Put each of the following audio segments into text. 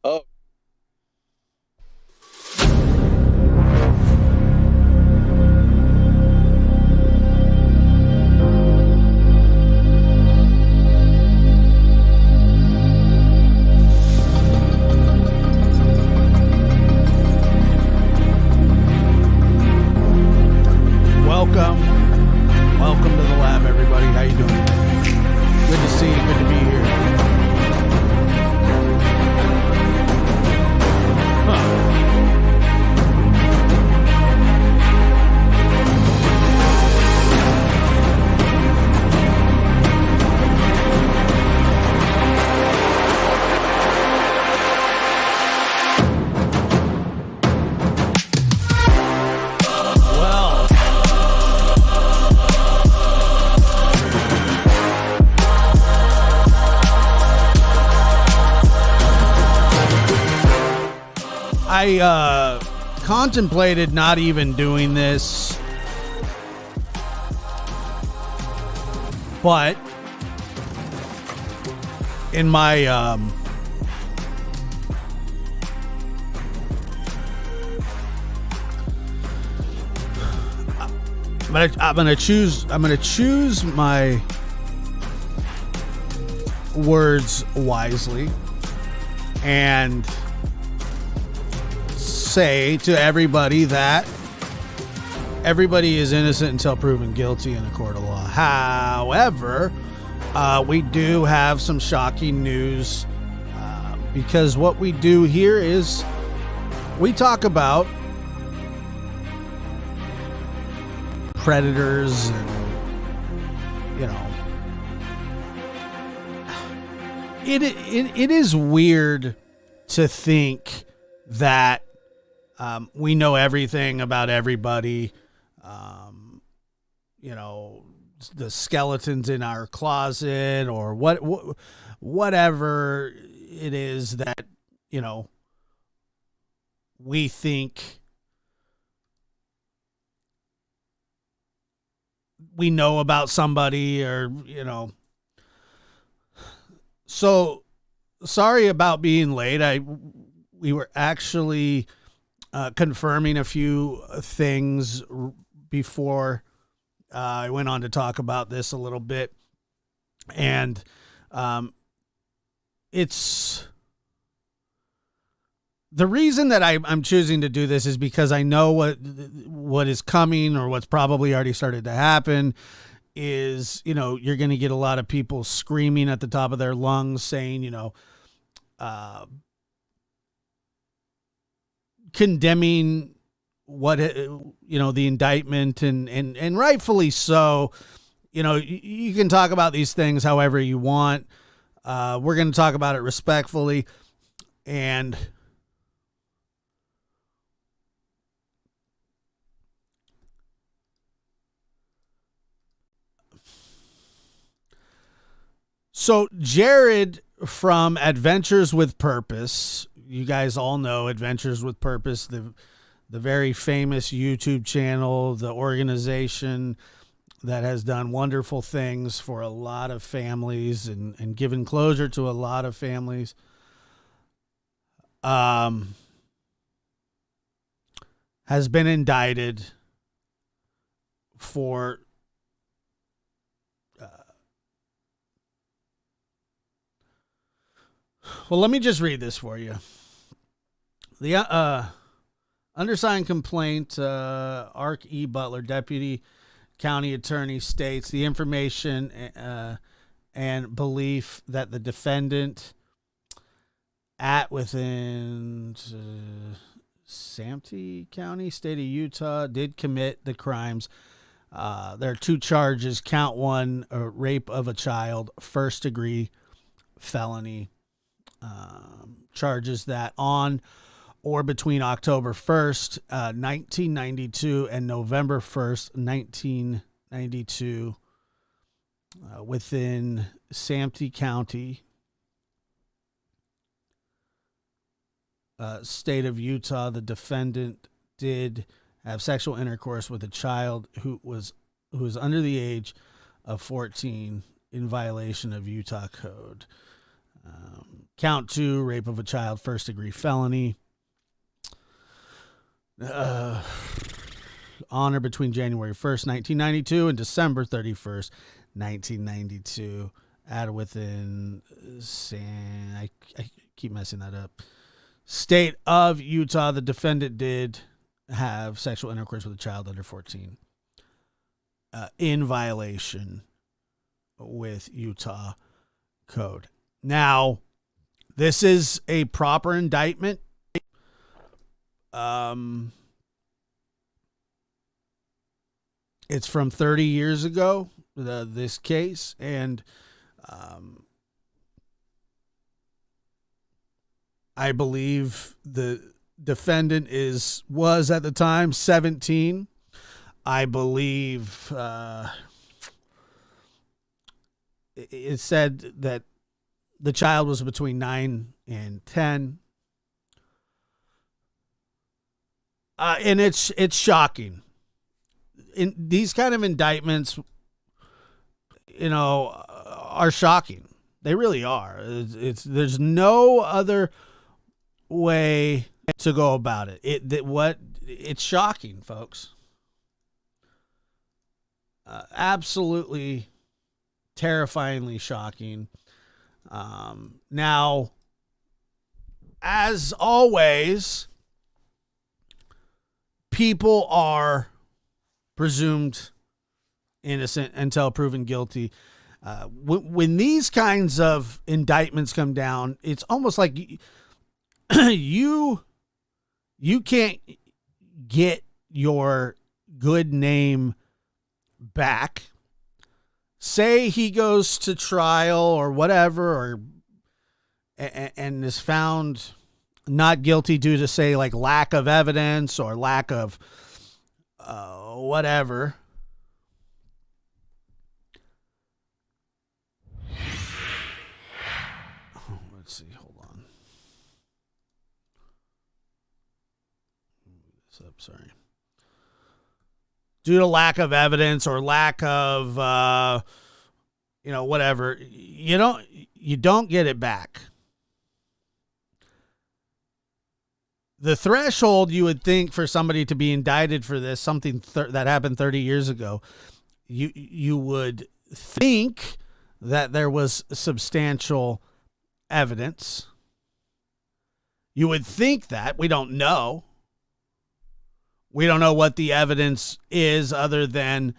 Oh, Welcome. Welcome to the lab, everybody. How you doing? Good to see you. Good to be here. Well, I contemplated not even doing this, but in my I'm gonna choose my words wisely and say to everybody that everybody is innocent until proven guilty in a court of law. However, we do have some shocking news because what we do here is we talk about predators and, you know, it is weird to think that we know everything about everybody. You know, the skeletons in our closet or whatever it is that, you know, we think we know about somebody, or, you know. So sorry about being late. We were actually confirming a few things before I went on to talk about this a little bit. And it's the reason that I'm choosing to do this is because I know what is coming, or what's probably already started to happen is, you know, you're going to get a lot of people screaming at the top of their lungs saying, you know, condemning what, you know, the indictment and rightfully so. You know, you can talk about these things however you want. We're going to talk about it respectfully. And so Jared from Adventures with Purpose, you guys all know Adventures with Purpose, the very famous YouTube channel, the organization that has done wonderful things for a lot of families and given closure to a lot of families. Has been indicted for well, let me just read this for you. The undersigned complaint, Ark E. Butler, Deputy County Attorney, states the information and belief that the defendant at within Santee County, state of Utah, did commit the crimes. There are two charges. Count one, rape of a child, first degree felony. Charges that on or between October 1st, 1992 and November 1st, 1992, within Santee County, state of Utah, the defendant did have sexual intercourse with a child who was under the age of 14 in violation of Utah code. Count 2, rape of a child, first-degree felony. Honor between January 1st, 1992 and December 31st, 1992. Added within I keep messing that up. State of Utah, the defendant did have sexual intercourse with a child under 14 in violation with Utah code. Now, this is a proper indictment. It's from 30 years ago, this case, and I believe the defendant was at the time 17. I believe it said that the child was between 9 and 10. And it's shocking. In these kind of indictments, are shocking. They really are. There's no other way to go about it. It's shocking, folks. Absolutely terrifyingly shocking. Now, as always, people are presumed innocent until proven guilty. When these kinds of indictments come down, it's almost like you can't get your good name back. Say he goes to trial or whatever, and is found not guilty due to, say, like lack of evidence or lack of whatever. Let's see. Hold on. This up. Sorry. Due to lack of evidence or lack of, whatever, you don't get it back. The threshold you would think for somebody to be indicted for this, something that happened 30 years ago, you would think that there was substantial evidence. You would think that. We don't know. We don't know what the evidence is other than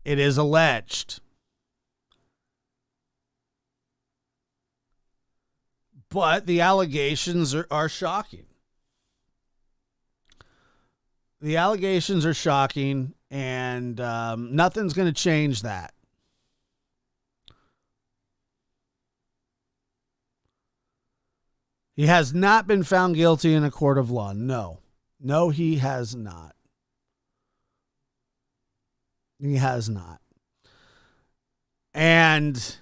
it is alleged. But the allegations are shocking. The allegations are shocking, and nothing's going to change that. He has not been found guilty in a court of law. No. No, he has not. He has not. And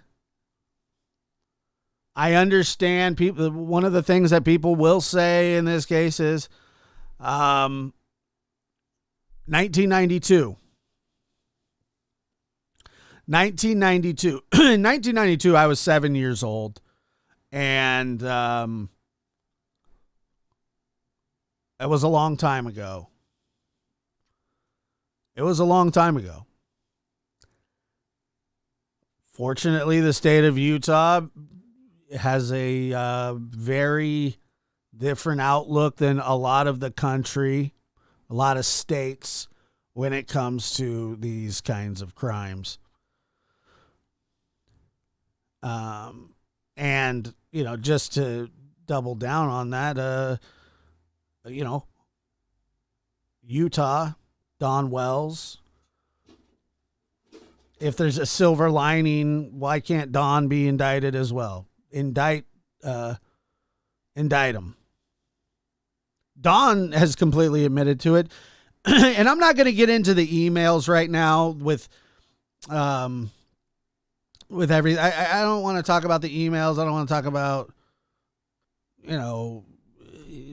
I understand people. One of the things that people will say in this case is 1992. 1992. In 1992, I was 7 years old. And it was a long time ago. It was a long time ago. Fortunately, the state of Utah has a very different outlook than a lot of the country, a lot of states, when it comes to these kinds of crimes. And, just to double down on that, Utah, Don Wells. If there's a silver lining, why can't Don be indicted as well? Indict him. Don has completely admitted to it. And I'm not going to get into the emails right now with everything. I don't want to talk about the emails. I don't want to talk about,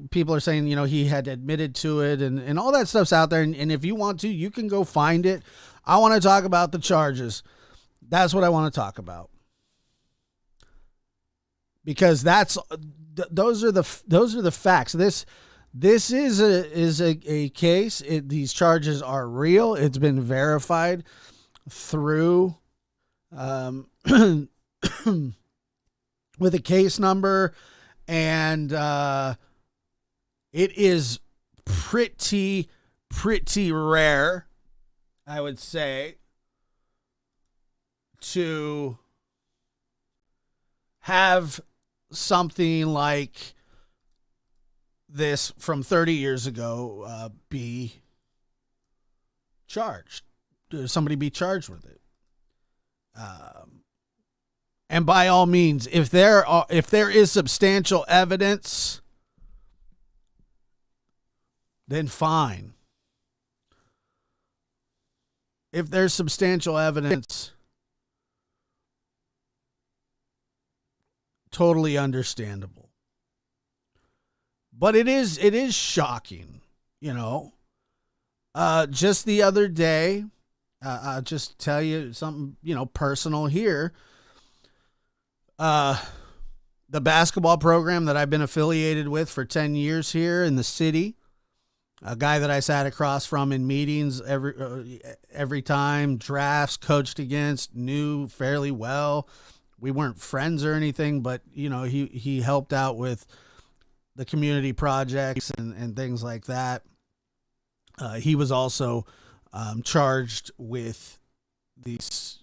people are saying, he had admitted to it and all that stuff's out there. And if you want to, you can go find it. I want to talk about the charges. That's what I want to talk about. because those are the facts. This is a case. These charges are real. It's been verified through with a case number, and it is pretty rare, I would say, to have something like this from 30 years ago be charged. Somebody be charged with it. And by all means, if there is substantial evidence, then fine. If there's substantial evidence, totally understandable. But it is shocking, you know. Just the other day, I'll just tell you something, you know, personal here. The basketball program that I've been affiliated with for 10 years here in the city, a guy that I sat across from in meetings every time, drafts, coached against, knew fairly well. We weren't friends or anything, but, you know, he helped out with the community projects and things like that. He was also charged with these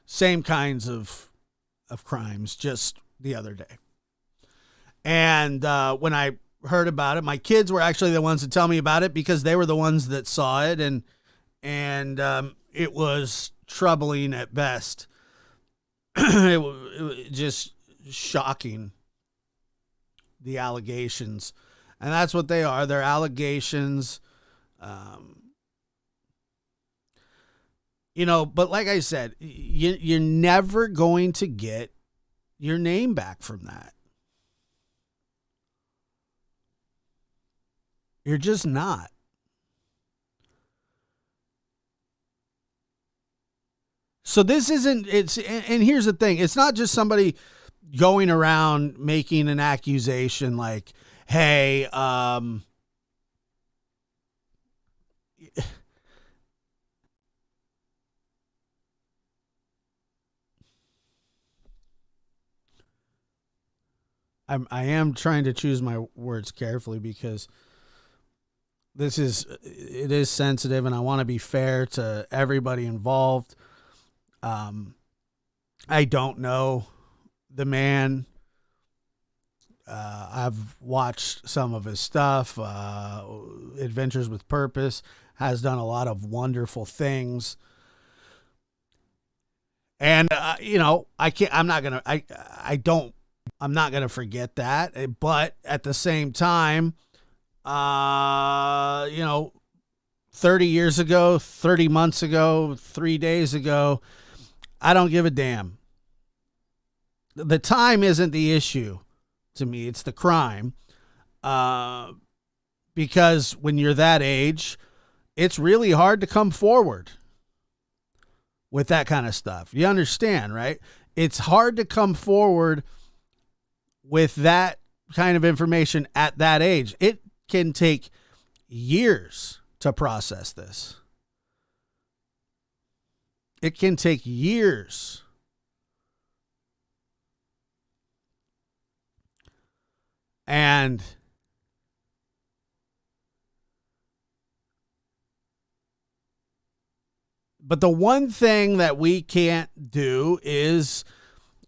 same kinds of crimes just the other day. And when I heard about it, my kids were actually the ones to tell me about it because they were the ones that saw it, and it was troubling at best. It was just shocking, the allegations. And that's what they are. They're allegations. You know, but like I said, you're never going to get your name back from that. You're just not. So this isn't, and here's the thing. It's not just somebody going around making an accusation like, hey, I am trying to choose my words carefully because it is sensitive, and I want to be fair to everybody involved. I don't know the man. I've watched some of his stuff. Adventures with Purpose has done a lot of wonderful things. And, you know, I'm not going to forget that. But at the same time, you know, 30 years ago, 30 months ago, 3 days ago, I don't give a damn. The time isn't the issue to me. It's the crime. Because when you're that age, it's really hard to come forward with that kind of stuff. You understand, right? It's hard to come forward with that kind of information at that age. It can take years to process this. It can take years. And but the one thing that we can't do is,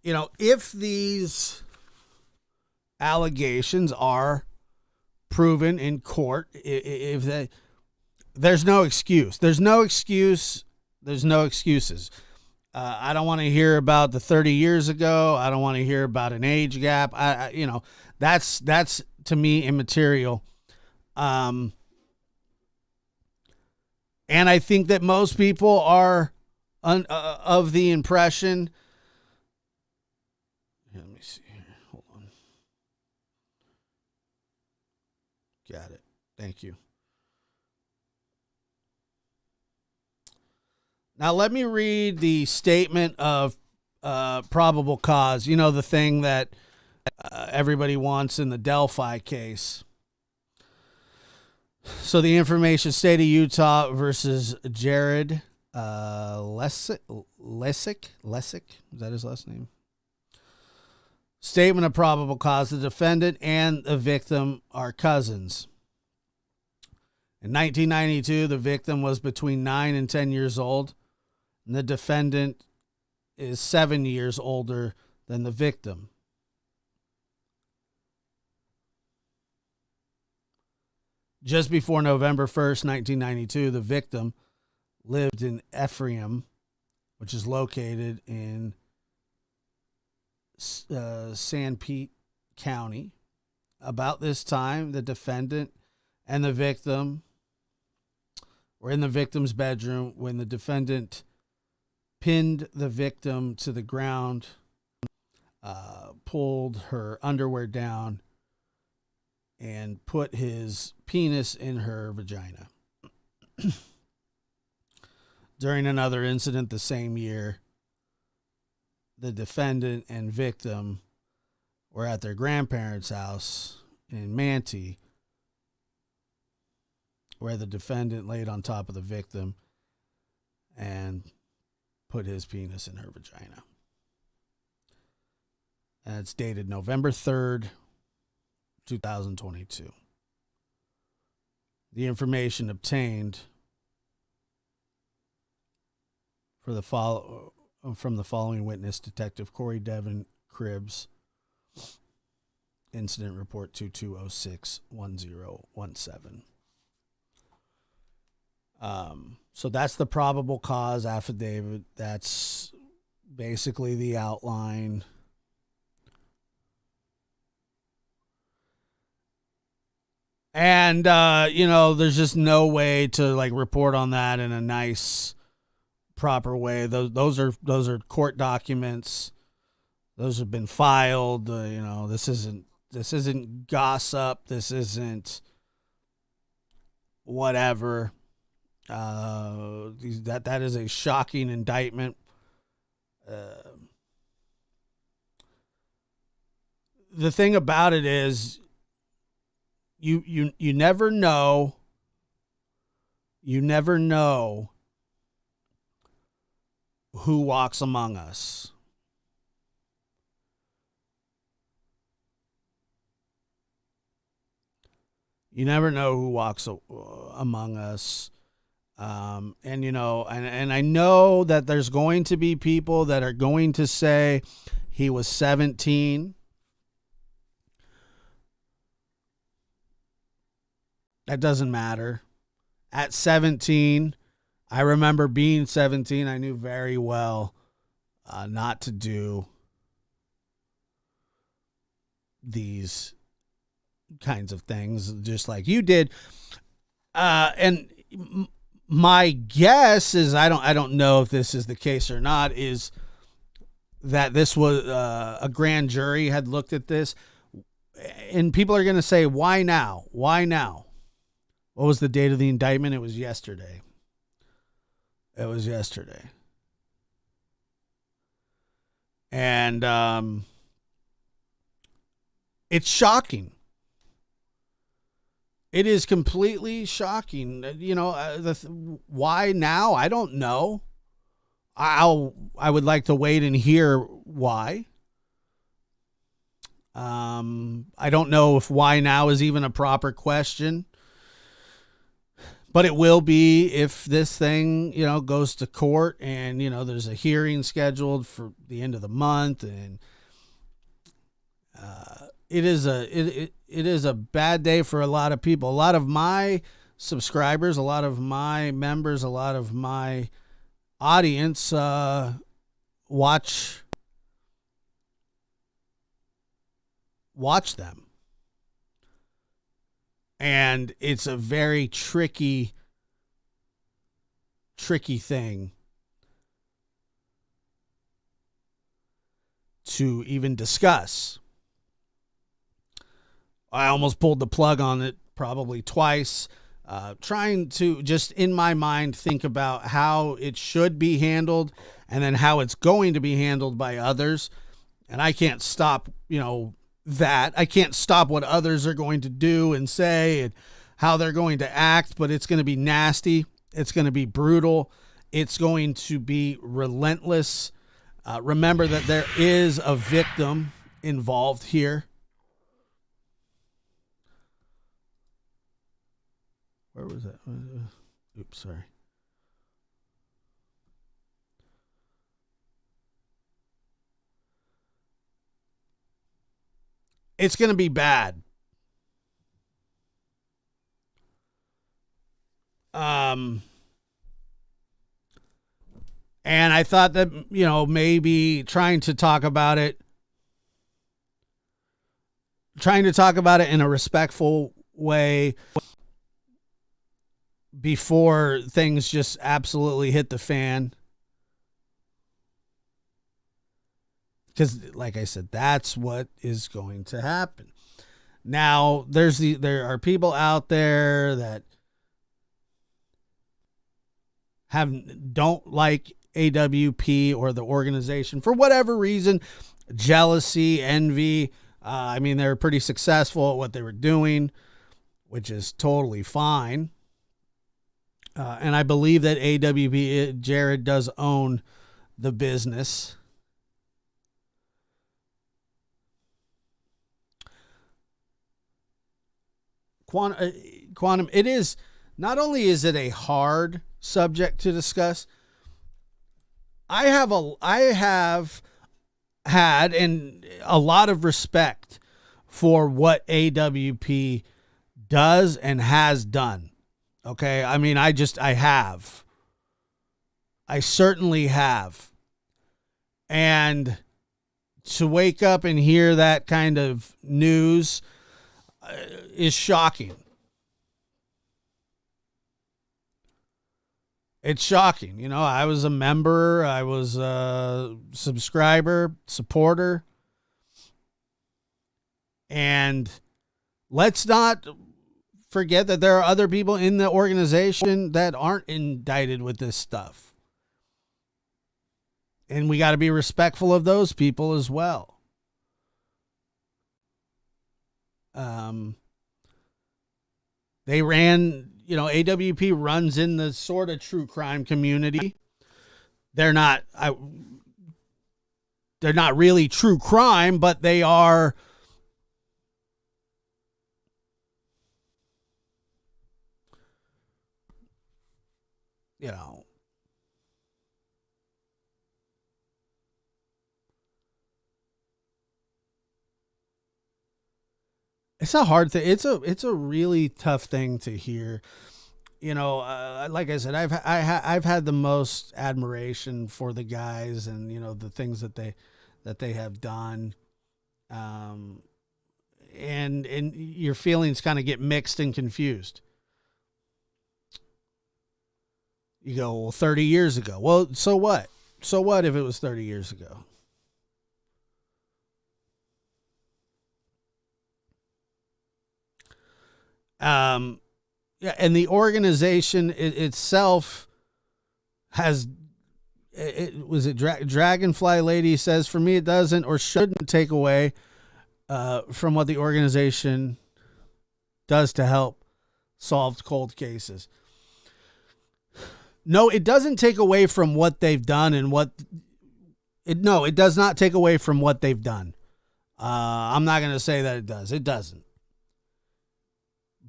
you know, if these allegations are proven in court, there's no excuse. There's no excuse. There's no excuses. I don't want to hear about the 30 years ago. I don't want to hear about an age gap. You know, that's to me immaterial. And I think that most people are of the impression. Let me see here. Hold on. Got it. Thank you. Now let me read the statement of probable cause. You know, the thing that everybody wants in the Delphi case. So the information, state of Utah versus Jared Lessick. Is that his last name? Statement of probable cause. The defendant and the victim are cousins. In 1992, the victim was between 9 and 10 years old, and the defendant is 7 years older than the victim. Just before November 1st, 1992, the victim lived in Ephraim, which is located in San Pete County. About this time, the defendant and the victim were in the victim's bedroom when the defendant pinned the victim to the ground, pulled her underwear down, and put his penis in her vagina. During another incident the same year, the defendant and victim were at their grandparents' house in Manti, where the defendant laid on top of the victim and put his penis in her vagina. And it's dated November 3rd, 2022. The information obtained from the following witness, Detective Corey Devin Cribbs, Incident Report 22061017. So that's the probable cause affidavit. That's basically the outline. And, there's just no way to like report on that in a nice, proper way. Those are court documents. Those have been filed. This isn't gossip. This isn't whatever. That is a shocking indictment. The thing about it is, you never know. You never know who walks among us. You never know who walks among us. And I know that there's going to be people that are going to say he was 17. That doesn't matter. At 17, I remember being 17. I knew very well not to do these kinds of things, just like you did. And my guess is, I don't know if this is the case or not, is that this was a grand jury had looked at this, and people are going to say, why now? Why now? What was the date of the indictment? It was yesterday. And it's shocking. It is completely shocking. Why now? I don't know. I would like to wait and hear why. I don't know if why now is even a proper question. But it will be if this thing, goes to court and, there's a hearing scheduled for the end of the month. And it is a bad day for a lot of people. A lot of my subscribers, a lot of my members, a lot of my audience watch them. And it's a very tricky thing to even discuss. I almost pulled the plug on it probably twice. trying to just in my mind think about how it should be handled and then how it's going to be handled by others. And I can't stop, that. I can't stop what others are going to do and say and how they're going to act, but it's going to be nasty. It's going to be brutal. It's going to be relentless. Remember that there is a victim involved here. Where was that? Oops, sorry. It's going to be bad. And I thought that, maybe trying to talk about it in a respectful way before things just absolutely hit the fan. Because, like I said, that's what is going to happen. Now, there are people out there that don't like AWP or the organization for whatever reason, jealousy, envy. They're pretty successful at what they were doing, which is totally fine. And I believe that AWP, Jared does own the business. Quantum, it is, not only is it a hard subject to discuss, I have had and a lot of respect for what AWP does and has done. Okay. I certainly have. And to wake up and hear that kind of news is shocking. It's shocking. I was a member, I was a subscriber, supporter. And let's not forget that there are other people in the organization that aren't indicted with this stuff. And we got to be respectful of those people as well. They ran, AWP runs in the sort of true crime community. They're not really true crime, but they are, it's a hard thing. It's a really tough thing to hear. Like I said, I've had the most admiration for the guys and the things that they have done. And your feelings kind of get mixed and confused. You go, well, 30 years ago. Well, so what? So what if it was 30 years ago? Yeah, and the organization itself has, Dragonfly Lady says, for me, it doesn't or shouldn't take away from what the organization does to help solve cold cases. No, it doesn't take away from what they've done and it does not take away from what they've done. I'm not going to say that it does. It doesn't.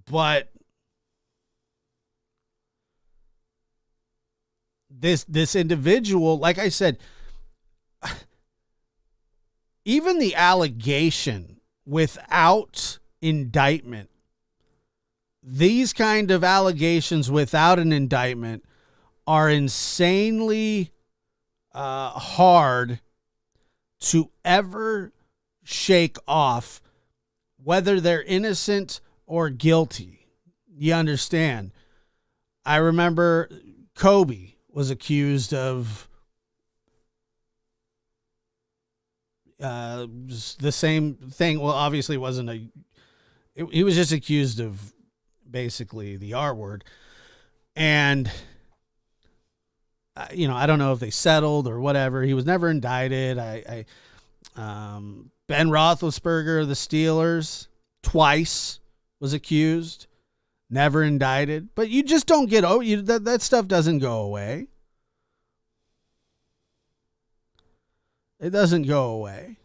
But this individual, like I said, even the allegation without indictment, these kind of allegations without an indictment are insanely hard to ever shake off, whether they're innocent or guilty. You understand? I remember Kobe was accused of the same thing. Well, obviously it wasn't he was just accused of basically the R word. And, I don't know if they settled or whatever. He was never indicted. Ben Roethlisberger of the Steelers twice was accused, never indicted. But you just don't get that stuff doesn't go away. It doesn't go away.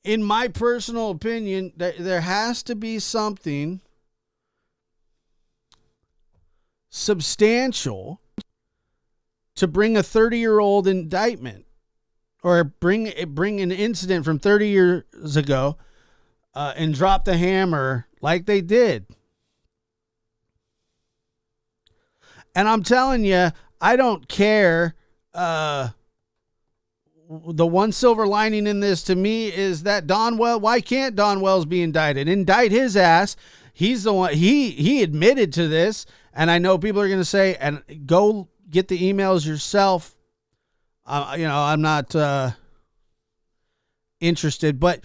In my personal opinion, there has to be something substantial to bring a 30-year-old indictment or bring an incident from 30 years ago and drop the hammer like they did. And I'm telling you, I don't care. The one silver lining in this to me is that why can't Don Wells be indicted? Indict his ass. He's the one, he admitted to this. And I know people are going to say, and go get the emails yourself. I'm not interested, but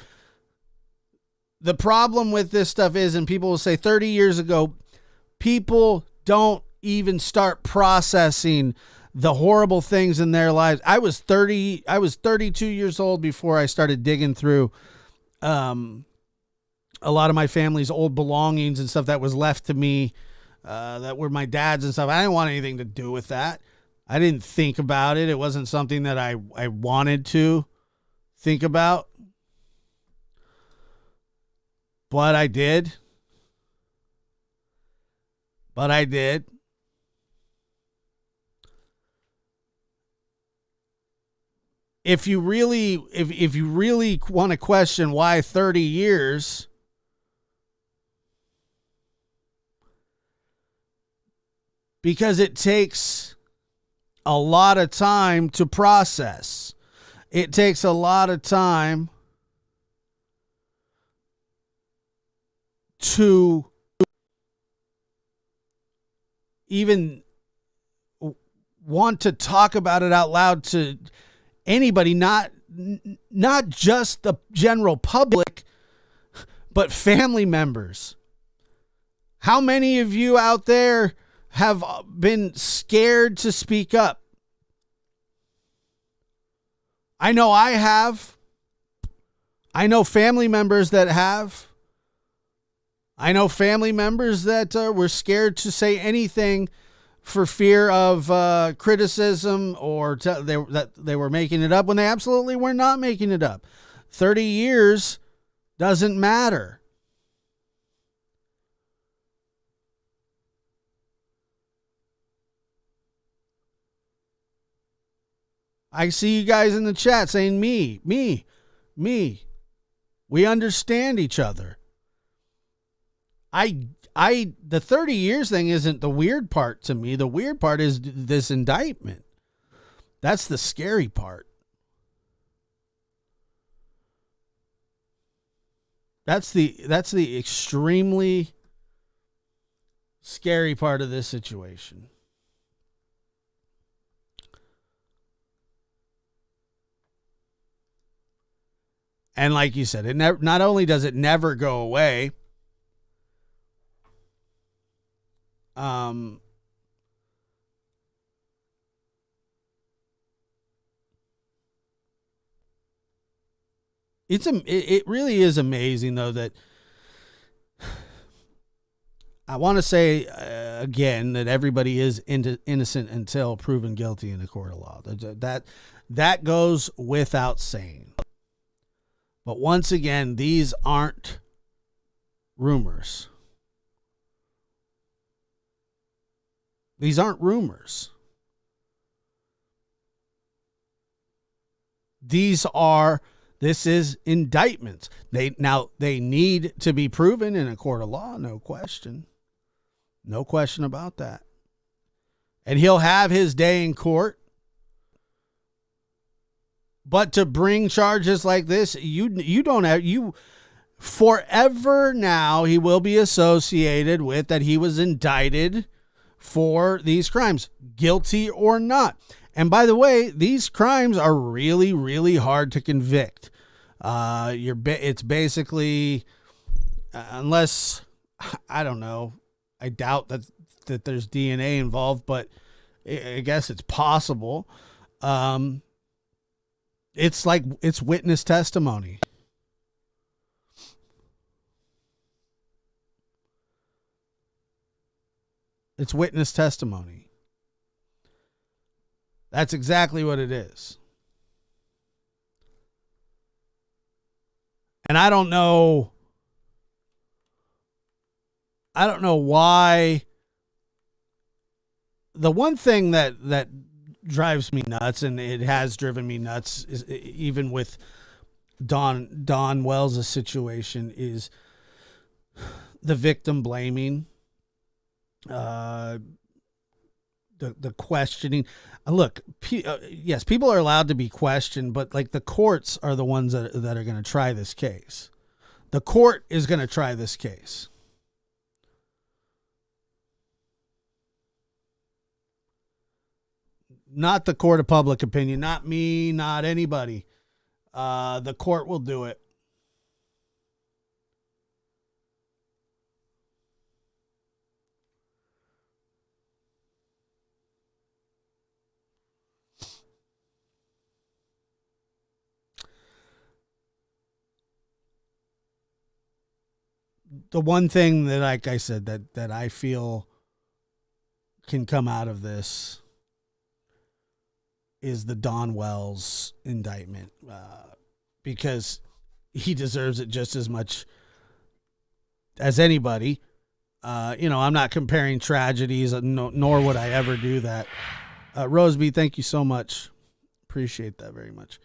the problem with this stuff is, and people will say 30 years ago, people don't even start processing the horrible things in their lives. I was 32 years old before I started digging through a lot of my family's old belongings and stuff that was left to me, that were my dad's and stuff. I didn't want anything to do with that. I didn't think about it. It wasn't something that I wanted to think about. But I did. If you really want to question why 30 years, because it takes a lot of time to process. It takes a lot of time to even want to talk about it out loud to anybody, not just the general public, but family members. How many of you out there have been scared to speak up? I know I have. I know family members that have. I know family members that were scared to say anything for fear of criticism or that they were making it up when they absolutely were not making it up. 30 years doesn't matter. I see you guys in the chat saying me. We understand each other. The 30 years thing isn't the weird part to me. The weird part is this indictment. That's the scary part. That's the extremely scary part of this situation. And like you said, not only does it never go away, it really is amazing though that I want to say again that everybody is innocent until proven guilty in a court of law. That goes without saying. But once again, these aren't rumors. These aren't rumors. This is indictments. They need to be proven in a court of law, no question. No question about that. And he'll have his day in court. But to bring charges like this, forever now he will be associated with that he was indicted for these crimes, guilty or not. And by the way, these crimes are really, really hard to convict. It's basically, unless, I don't know, I doubt that there's DNA involved, but I guess it's possible. It's witness testimony. It's witness testimony. That's exactly what it is. And I don't know why. The one thing that drives me nuts, and it has driven me nuts, is even with Don Wells' situation, is the victim blaming, the questioning. Look, yes, people are allowed to be questioned, but like the courts are the ones that are going to try this case. The court is going to try this case. Not the court of public opinion, not me, not anybody. The court will do it. The one thing that, like I said, that I feel can come out of this is the Don Wells indictment, because he deserves it just as much as anybody. I'm not comparing tragedies, nor would I ever do that. Roseby, thank you so much. Appreciate that very much.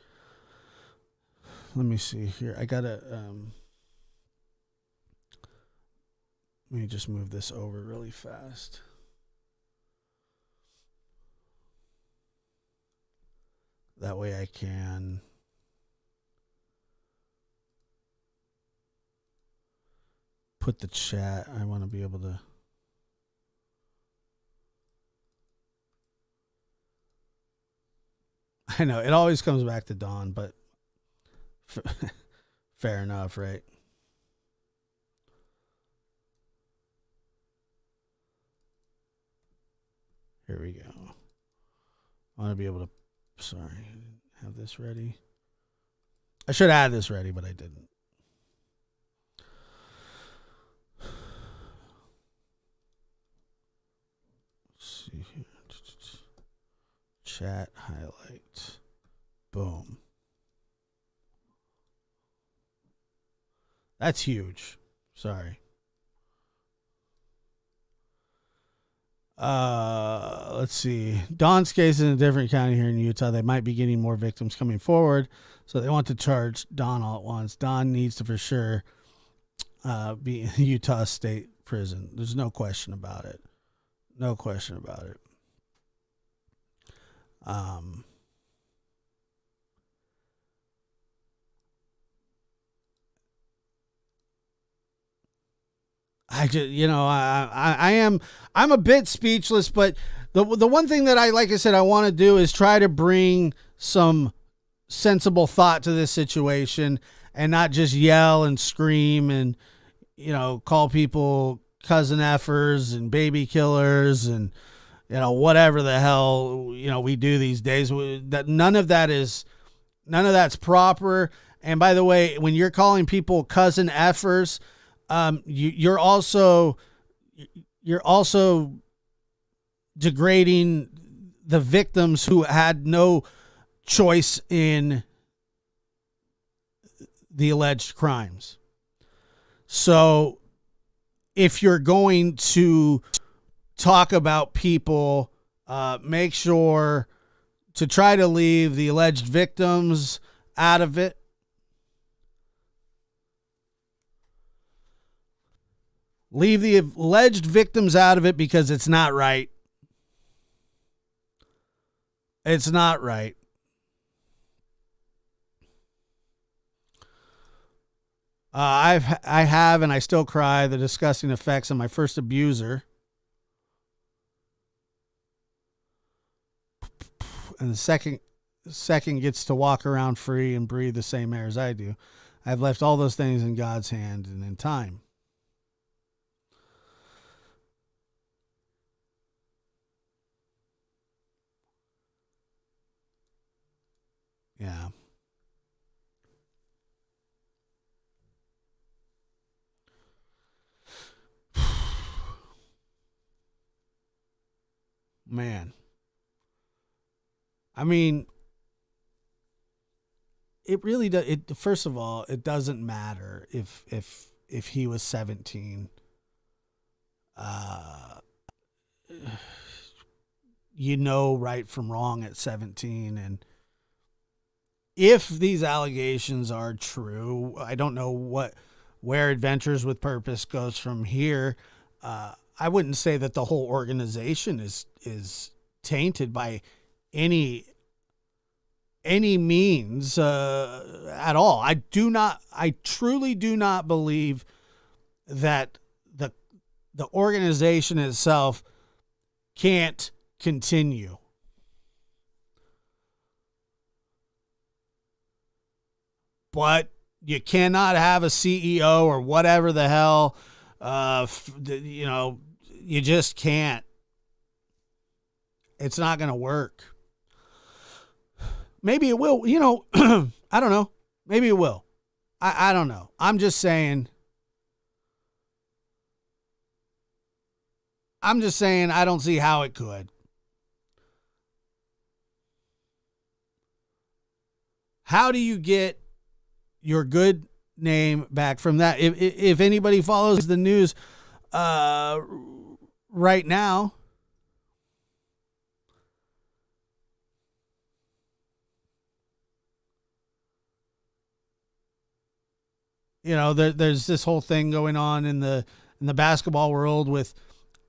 Let me see here. I gotta let me just move this over really fast. That way I can put the chat. I want to be able to. I know it always comes back to Dawn, but fair enough, right? Here we go. I want to be able to. Sorry, I didn't have this ready. I should have had this ready, but I didn't. Let's see here. Chat highlight. Boom. That's huge. Sorry. Let's see. Don's case is in a different county here in Utah. They might be getting more victims coming forward, so they want to charge Don all at once. Don needs to for sure be in Utah State Prison. There's no question about it. No question about it. I just, I'm a bit speechless, but the one thing that like I said, I want to do is try to bring some sensible thought to this situation and not just yell and scream and, call people cousin effers and baby killers and, whatever the hell, we do these days. That none of that's proper. And by the way, when you're calling people cousin effers, you're also degrading the victims who had no choice in the alleged crimes. So if you're going to talk about people, make sure to try to leave the alleged victims out of it. Leave the alleged victims out of it because it's not right. It's not right. I have and I still cry the disgusting effects of my first abuser. And the second second gets to walk around free and breathe the same air as I do. I've left all those things in God's hand and in time. Yeah. Man. I mean, it really does. First of all, it doesn't matter if he was 17. You know right from wrong at 17, and if these allegations are true, I don't know where Adventures with Purpose goes from here. I wouldn't say that the whole organization is tainted by any means at all. I truly do not believe that the organization itself can't continue. But you cannot have a CEO or whatever the hell, you just can't. It's not going to work. Maybe it will, I don't know. Maybe it will. I don't know. I'm just saying I don't see how it could. How do you get your good name back from that? If anybody follows the news right now, there's this whole thing going on in the basketball world with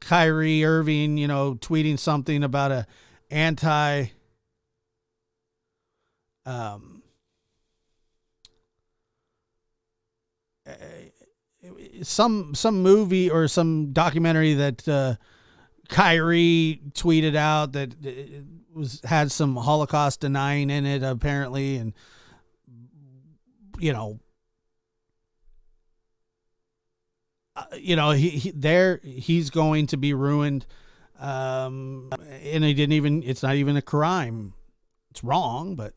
Kyrie Irving, tweeting something about a anti some movie or some documentary that Kyrie tweeted out that had some Holocaust denying in it apparently, and he's going to be ruined, and it's not even a crime. It's wrong, but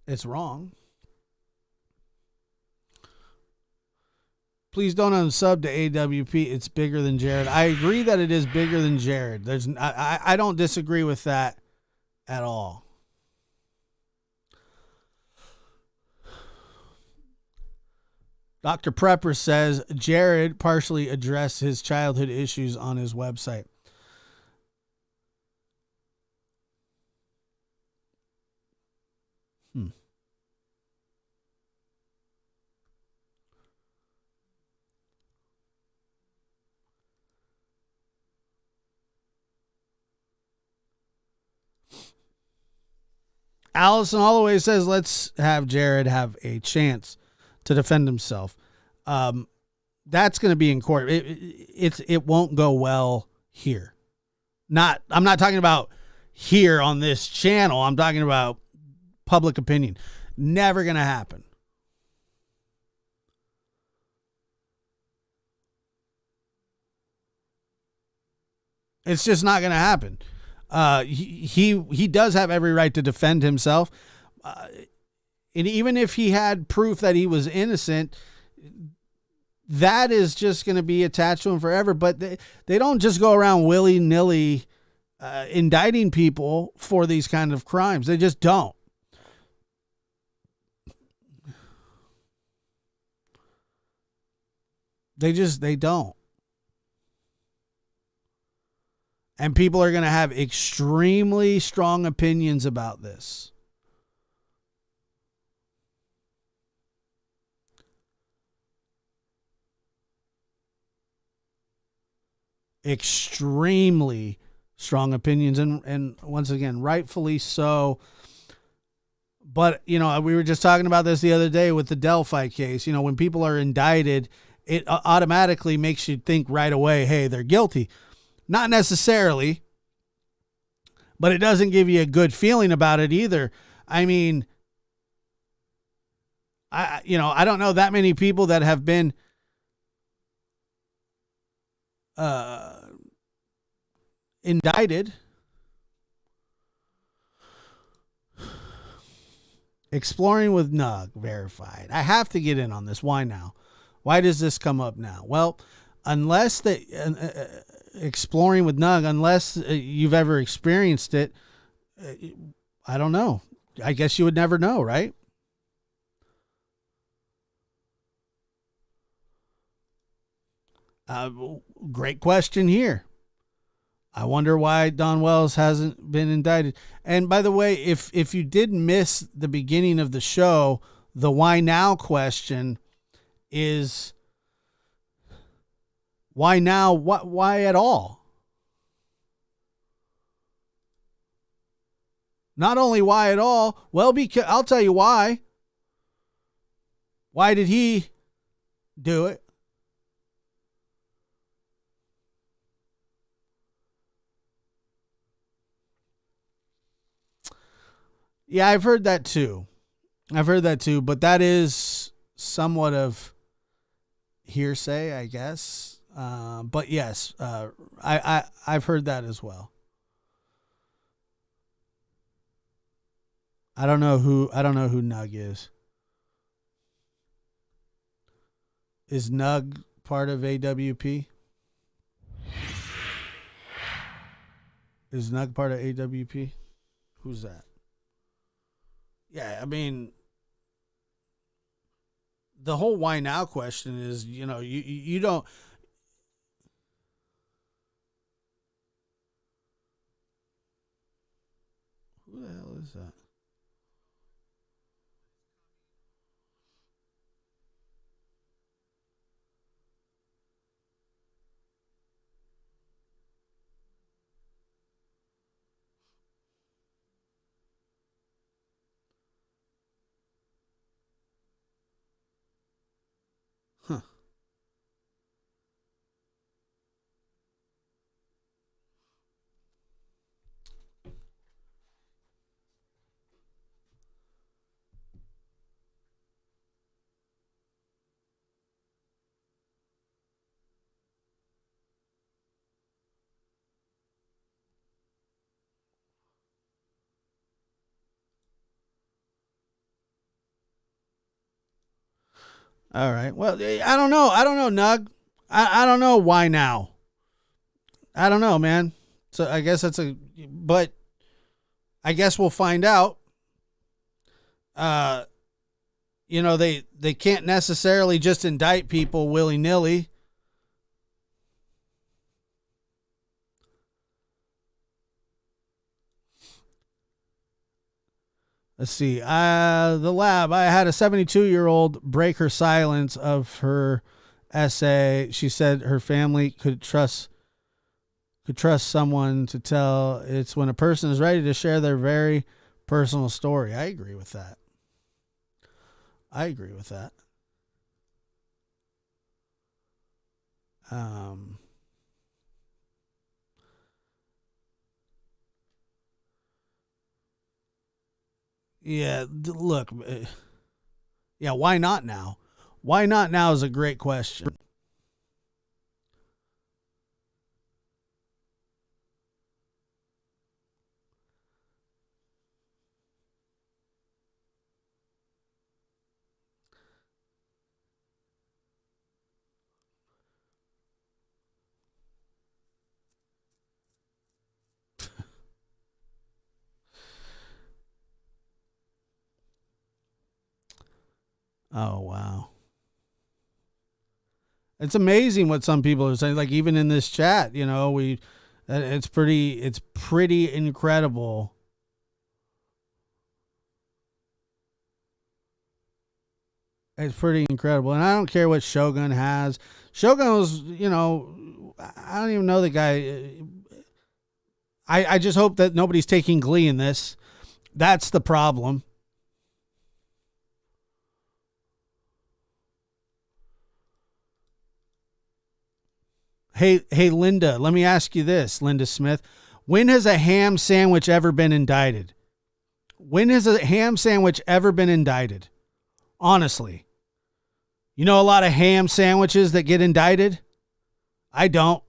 it's wrong. Please don't unsub to AWP. It's bigger than Jared. I agree that it is bigger than Jared. I don't disagree with that at all. Dr. Prepper says Jared partially addressed his childhood issues on his website. Allison Holloway says, let's have Jared have a chance to defend himself. That's going to be in court. It won't go well here. I'm not talking about here on this channel. I'm talking about public opinion. Never going to happen. It's just not going to happen. He does have every right to defend himself. And even if he had proof that he was innocent, that is just going to be attached to him forever. But they don't just go around willy-nilly indicting people for these kind of crimes. They just don't. They don't. And people are going to have extremely strong opinions about this. Extremely strong opinions. And once again, rightfully so. But, we were just talking about this the other day with the Delphi case. When people are indicted, it automatically makes you think right away, hey, they're guilty. Not necessarily, but it doesn't give you a good feeling about it either. I mean, I don't know that many people that have been indicted. Exploring with Nug verified. I have to get in on this. Why now? Why does this come up now? Well, unless exploring with Nug, unless you've ever experienced it, I don't know. I guess you would never know, right? Great question here. I wonder why Don Wells hasn't been indicted. And by the way, if you did miss the beginning of the show, the why now question is why now? Why at all? Not only why at all, well, because I'll tell you why. Why did he do it? Yeah, I've heard that too. But that is somewhat of hearsay, I guess. But yes, I've heard that as well. I don't know who Nug is. Is Nug part of AWP? Is Nug part of AWP? Who's that? Yeah, I mean, the whole why now question is, you don't. Who the hell is that? Huh. All right. Well, I don't know. Nug. I don't know why now. I don't know, man. So I guess but I guess we'll find out. Uh, they can't necessarily just indict people willy nilly. Let's see. The lab. I had a 72-year-old break her silence of her essay. She said her family could trust someone to tell. It's when a person is ready to share their very personal story. I agree with that. Um, yeah, look, yeah, why not now? Why not now is a great question. Oh, wow. It's amazing what some people are saying. Like even in this chat, it's pretty incredible. It's pretty incredible. And I don't care what Shogun has. Shogun was, I don't even know the guy. I just hope that nobody's taking glee in this. That's the problem. Hey, Linda, let me ask you this, Linda Smith. When has a ham sandwich ever been indicted? When has a ham sandwich ever been indicted? Honestly. You know a lot of ham sandwiches that get indicted? I don't.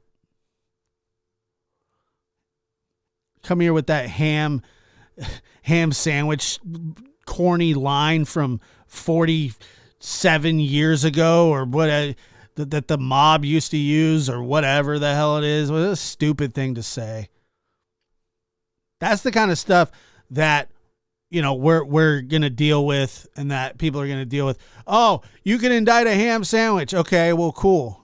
Come here with that ham sandwich corny line from 47 years ago or what that the mob used to use or whatever the hell it is. What a stupid thing to say. That's the kind of stuff that, you know, we're going to deal with and that people are going to deal with. Oh, you can indict a ham sandwich. Okay, well, cool.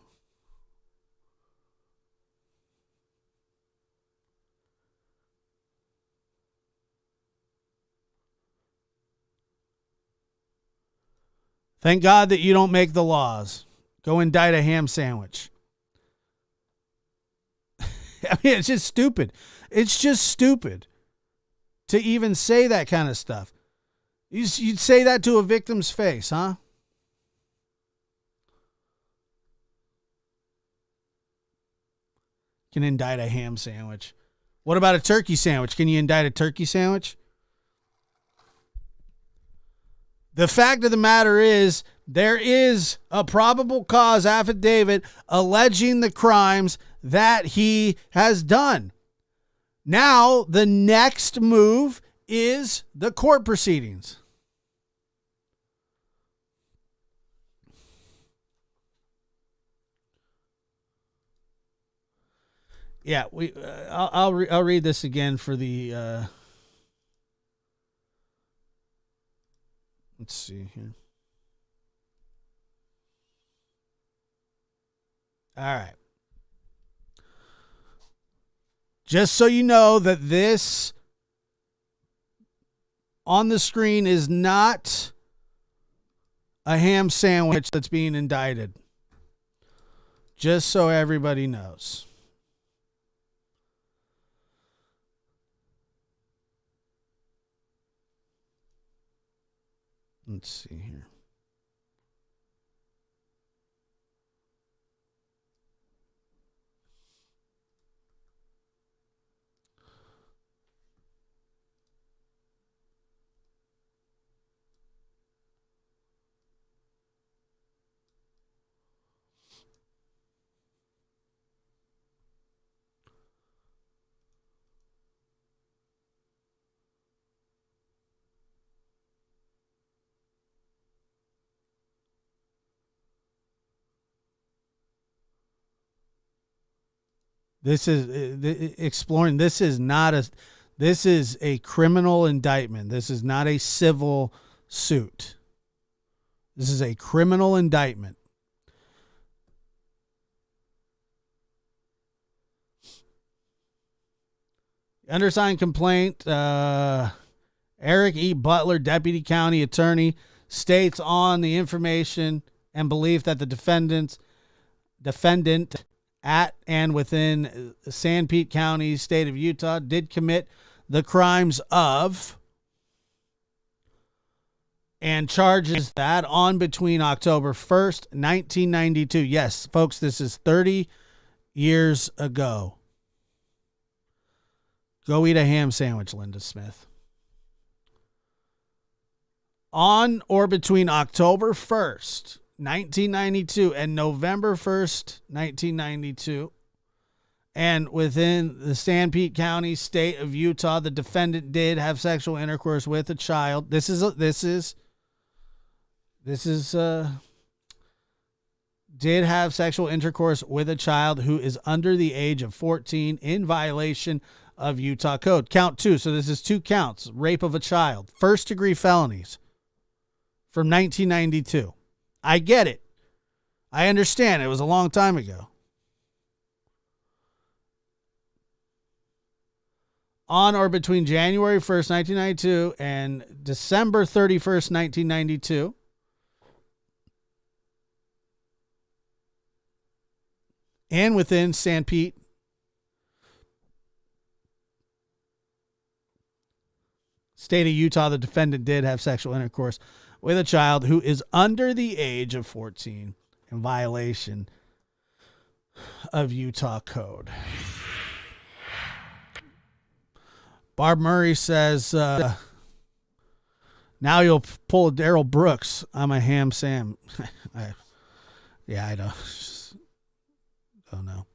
Thank God that you don't make the laws. Go indict a ham sandwich. I mean, it's just stupid. It's just stupid to even say that kind of stuff. You'd say that to a victim's face, huh? Can indict a ham sandwich. What about a turkey sandwich? Can you indict a turkey sandwich? The fact of the matter is, there is a probable cause affidavit alleging the crimes that he has done. Now, the next move is the court proceedings. Yeah, I'll read this again for the. Let's see here. All right. Just so you know that this on the screen is not a ham sandwich that's being indicted. Just so everybody knows. Let's see here. This is exploring. This is a criminal indictment. This is not a civil suit. This is a criminal indictment. Undersigned complaint, Eric E. Butler, Deputy County Attorney, states on the information and belief that the defendant at and within Sanpete County, state of Utah, did commit the crimes of and charges that on between October 1st, 1992. Yes, folks, this is 30 years ago. Go eat a ham sandwich, Linda Smith. On or between October 1st, 1992 and November 1st, 1992, and within the Sanpete County, state of Utah, the defendant did have sexual intercourse with a child. This is did have sexual intercourse with a child who is under the age of 14 in violation of Utah code. Count 2. So this is 2 counts. Rape of a child. First degree felonies from 1992. I get it. I understand. It was a long time ago. On or between January 1st, 1992 and December 31st, 1992. And within Sanpete, state of Utah, the defendant did have sexual intercourse with a child who is under the age of 14 in violation of Utah code. Barb Murray says, now you'll pull a Daryl Brooks. I'm a ham Sam. I don't know.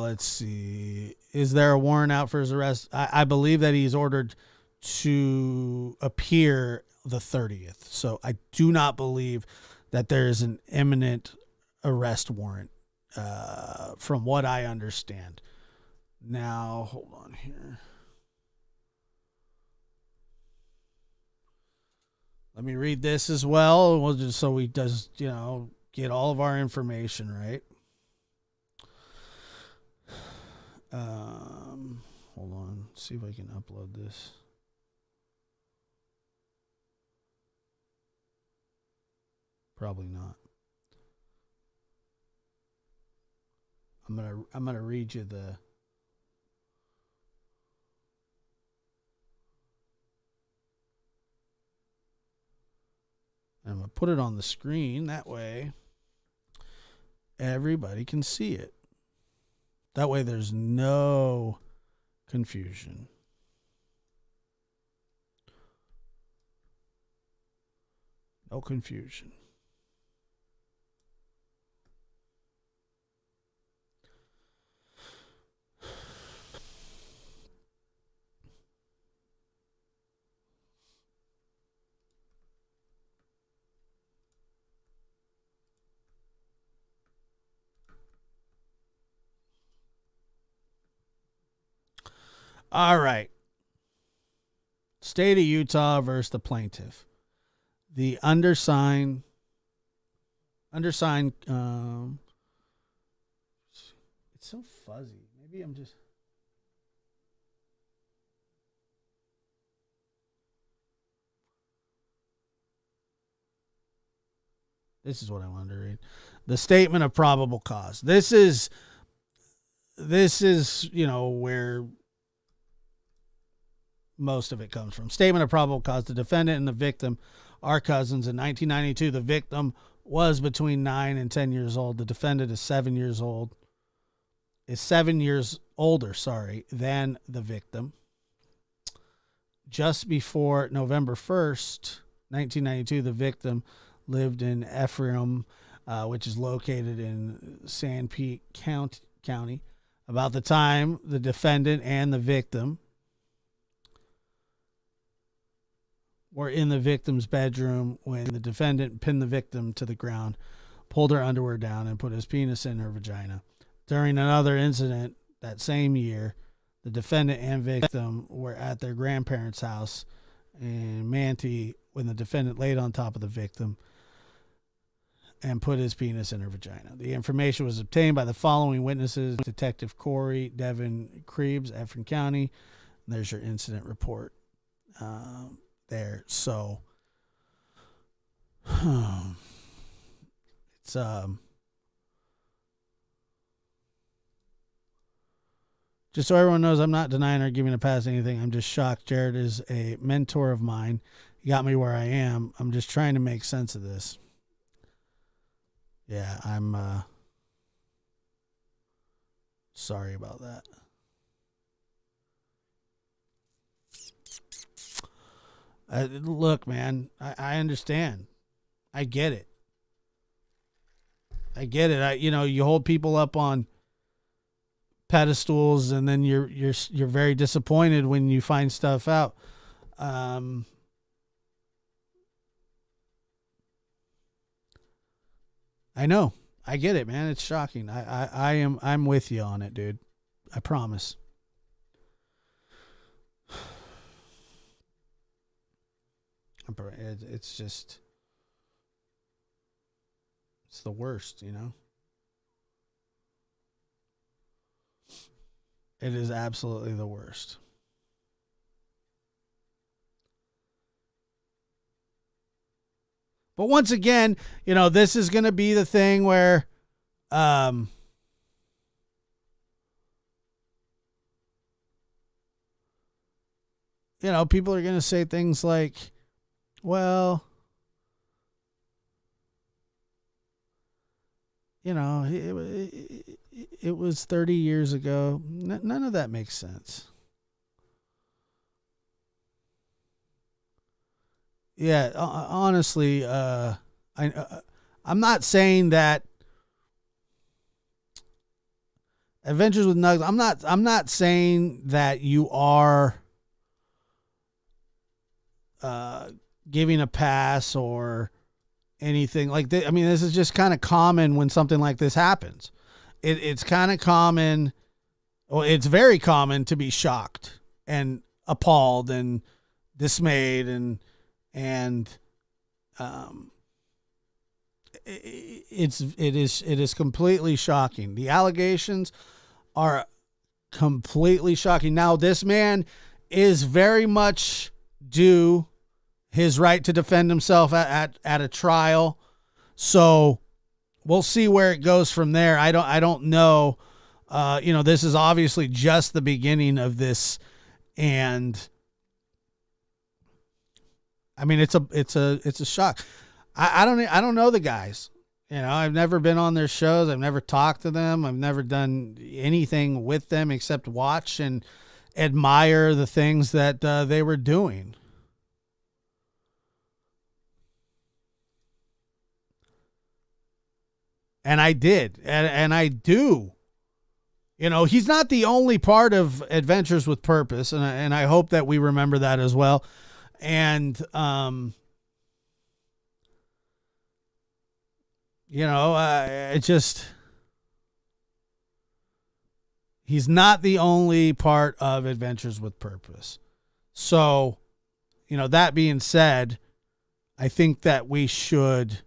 Let's see. Is there a warrant out for his arrest? I believe that he's ordered to appear the 30th. So I do not believe that there is an imminent arrest warrant, from what I understand. Now, hold on here. Let me read this as well. We'll just so we just, get all of our information right. Hold on. See if I can upload this. Probably not. I'm gonna read you the. I'm gonna put it on the screen. That way, everybody can see it. That way, there's no confusion. No confusion. All right. State of Utah versus the plaintiff. The undersigned, it's so fuzzy. Maybe I'm just. This is what I wanted to read. The statement of probable cause. This is, where most of it comes from. Statement of probable cause. The defendant and the victim are cousins. In 1992, the victim was between 9 and 10 years old. The defendant is 7 years older, than the victim. Just before November 1st, 1992, the victim lived in Ephraim, which is located in Sanpete County. About the time the defendant and the victim were in the victim's bedroom when the defendant pinned the victim to the ground, pulled her underwear down, and put his penis in her vagina. During another incident that same year, the defendant and victim were at their grandparents' house in Manti when the defendant laid on top of the victim and put his penis in her vagina. The information was obtained by the following witnesses: Detective Corey Devin Krebs, Ephraim County. And there's your incident report there. So it's just so everyone knows, I'm not denying or giving a pass anything. I'm just shocked. Jared is a mentor of mine. He got me where I am. I'm just trying to make sense of this. Yeah, I'm sorry about that. Look, man, I understand. I get it. You hold people up on pedestals, and then you're very disappointed when you find stuff out. I know. I get it, man. It's shocking. I'm with you on it, dude. I promise. It's just, it's the worst, It is absolutely the worst. But once again, this is going to be the thing where, people are going to say things like, well, it was 30 years ago. None of that makes sense. yeah, honestly, I'm not saying that Adventures with Nugs. I'm not saying that you are uh, giving a pass or anything like that. I mean, this is just kind of common when something like this happens. It's kind of common. Well, it's very common to be shocked and appalled and dismayed and um, it is completely shocking. The allegations are completely shocking. Now, this man is very much due his right to defend himself at a trial. So we'll see where it goes from there. I don't know. This is obviously just the beginning of this, and I mean it's a shock. I don't know the guys. I've never been on their shows. I've never talked to them. I've never done anything with them except watch and admire the things that they were doing. And I did, and I do. He's not the only part of Adventures with Purpose, and I hope that we remember that as well. And it just, he's not the only part of Adventures with Purpose. So, that being said, I think that we should,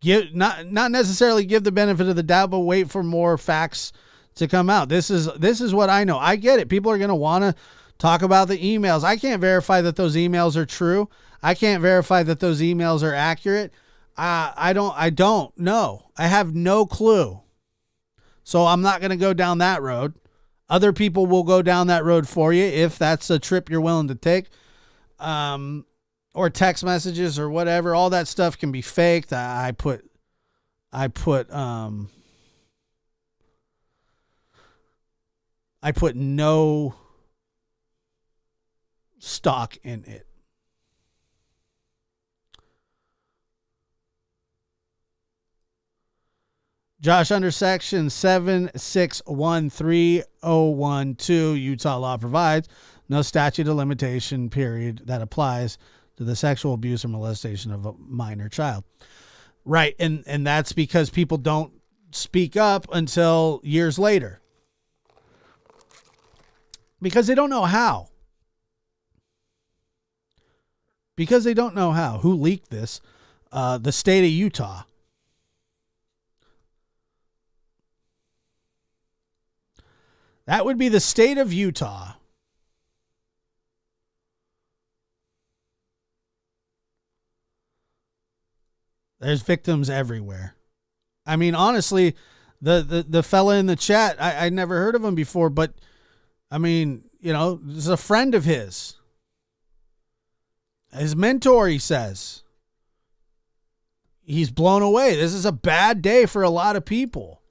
give not necessarily give the benefit of the doubt, but wait for more facts to come out. This is what I know. I get it. People are going to want to talk about the emails. I can't verify that those emails are true. I can't verify that those emails are accurate. I don't know. I have no clue. So I'm not going to go down that road. Other people will go down that road for you if that's a trip you're willing to take. Or text messages or whatever. All that stuff can be faked. I put no stock in it. Josh, under section 7613012, Utah law provides no statute of limitation period that applies to the sexual abuse or molestation of a minor child. Right. And that's because people don't speak up until years later. Because they don't know how. Because they don't know how. Who leaked this? The state of Utah. That would be the state of Utah. There's victims everywhere. I mean, honestly, the fella in the chat, I never heard of him before, but I mean, this is a friend of his. His mentor, he says. He's blown away. This is a bad day for a lot of people.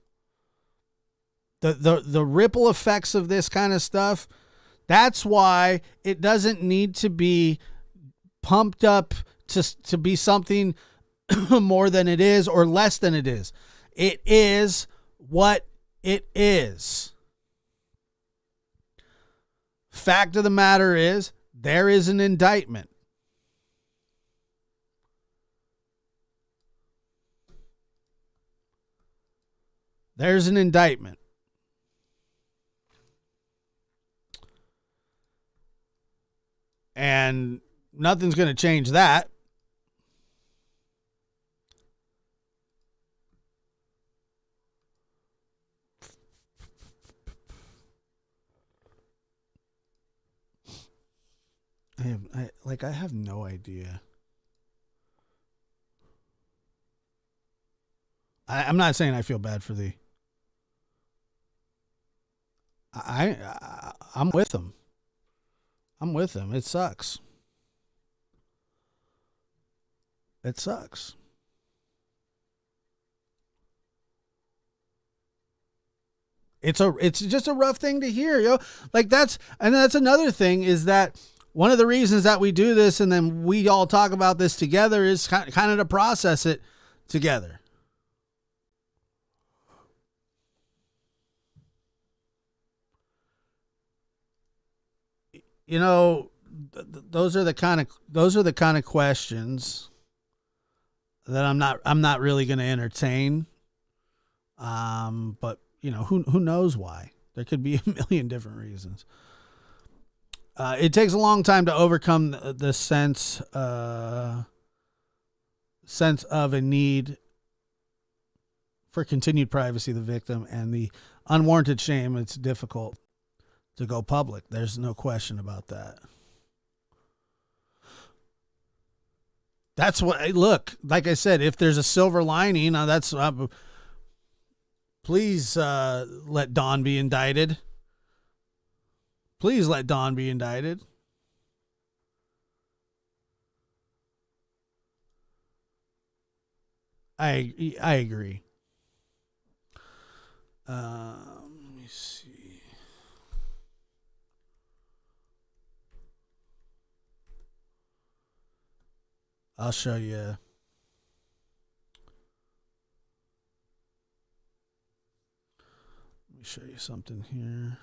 The ripple effects of this kind of stuff, that's why it doesn't need to be pumped up to be something more than it is or less than it is. It is what it is. Fact of the matter is, there is an indictment. There's an indictment. And nothing's going to change that. I have no idea. I'm not saying I feel bad for the. I'm with them. I'm with them. It sucks. It sucks. It's just a rough thing to hear, yo. Like that's another thing is that one of the reasons that we do this and then we all talk about this together is kind of to process it together. You know, those are the kind of questions that I'm not really going to entertain. But you know, who knows why? There could be a million different reasons. It takes a long time to overcome the sense of a need for continued privacy of the victim and the unwarranted shame. It's difficult to go public. There's no question about that. That's what, look, like I said, if there's a silver lining, please let Dawn be indicted. Please let Dawn be indicted. I agree. Let me see. I'll show you. Let me show you something here.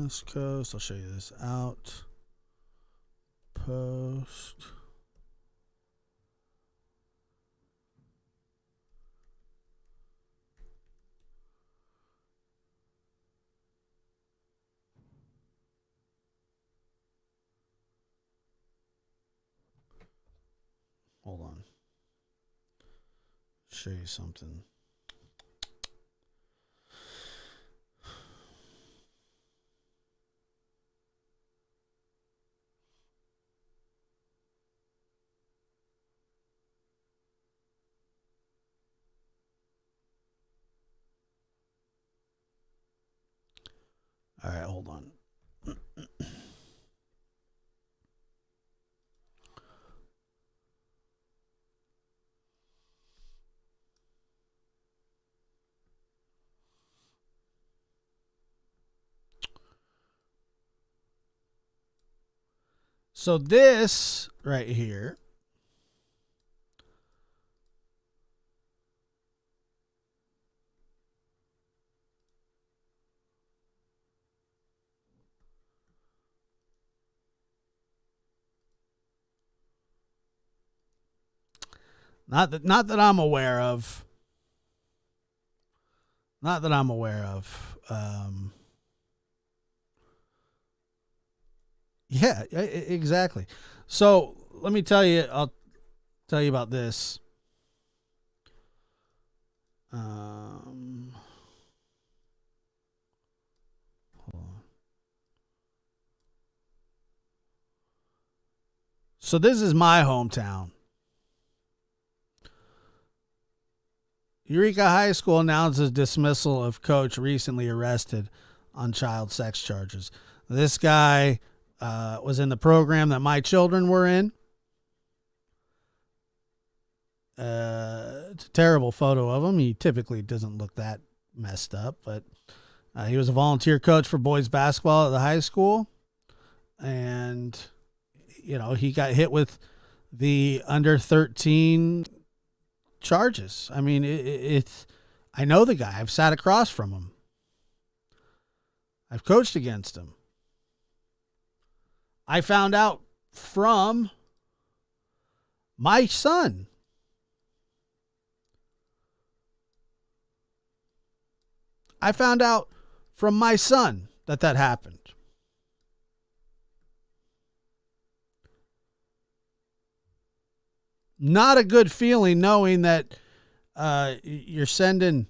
West Coast. I'll show you this out. Post. Hold on. Show you something. All right, hold on. So this right here not that I'm aware of. Not that I'm aware of. Yeah, exactly. So let me tell you, I'll tell you about this. Hold on. So this is my hometown. Eureka High School announces dismissal of coach recently arrested on child sex charges. This guy was in the program that my children were in. It's a terrible photo of him. He typically doesn't look that messed up, but he was a volunteer coach for boys basketball at the high school. And, you know, he got hit with the under 13 charges. I mean, it's, I know the guy. I've sat across from him. I've coached against him. I found out from my son. I found out from my son that happened. Not a good feeling knowing that you're sending